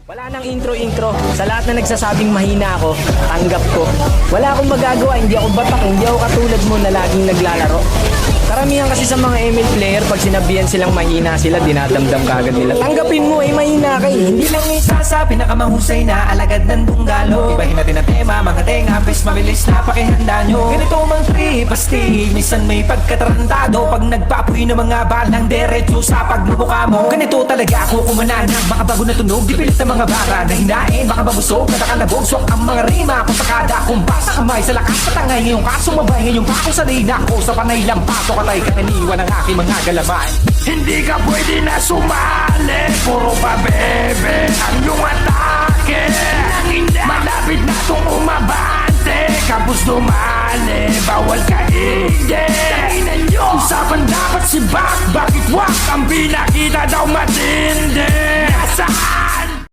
Wala nang intro-intro. Sa lahat na nagsasabing mahina ako, tanggap ko. Wala akong magagawa, hindi ako batak, hindi ako katulad mo na laging naglalaro. Karamihan kasi sa mga ML player, pag sinabihan silang mahina sila, dinadamdam kagad nila. Tanggapin mo, mahina ka eh. Hindi lang isa sa pinakamahusay na alagad ng bunggalo. Ibahin natin ang tema, mga tenga, pes mabilis na pakihanda nyo. Ganito mang trip, pasti, minsan may pagkatarantado. Pag nagpapuy ng mga balang derecho sa pagmumukha mo. Ganito talaga ako kumananang, baka bago na tunog, di pilit ng mga bara na hinain. Baka mabusog, natakalabog, swak ang mga rima. Kung sakada, kung basa kamay sa lakas patangay. Ngayong kasumabay, ngayong ako sanay na ako sa panay lang pato. Katay kataniwan ang aking mga galaman. Hindi ka pwede na sumali, puro pa bebe ang iyong atake. Malapit na itong umabante, kapos dumali, bawal ka hindi. Usapan dapat si Bak, bakit wak ang binakita daw matindi. Nasaan?